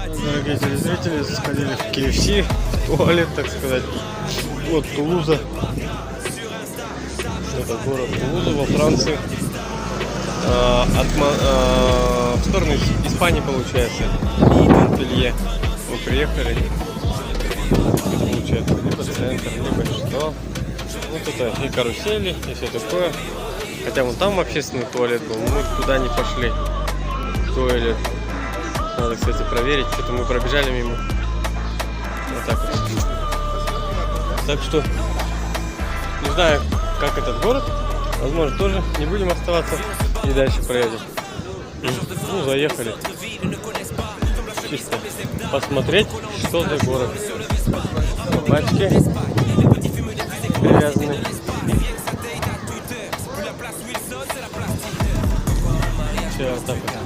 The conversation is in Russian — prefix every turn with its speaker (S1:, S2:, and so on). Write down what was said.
S1: Дорогие телезрители, сходили в KFC, туалет, так сказать. Вот Тулуза. Это город Тулуза во Франции. В сторону Испании получается. И Монпелье. Мы приехали. Это получается либо центр, либо что. Ну тут и карусели, и все такое. Хотя вон там общественный туалет был, мы туда не пошли. Туалет. Надо, кстати, проверить. Что-то мы пробежали мимо. Вот так вот. Так что не знаю, как этот город. Возможно, тоже не будем оставаться и дальше проедем. Ну, заехали. Чисто посмотреть, что за город. Собачки привязаны. Все, вот так вот.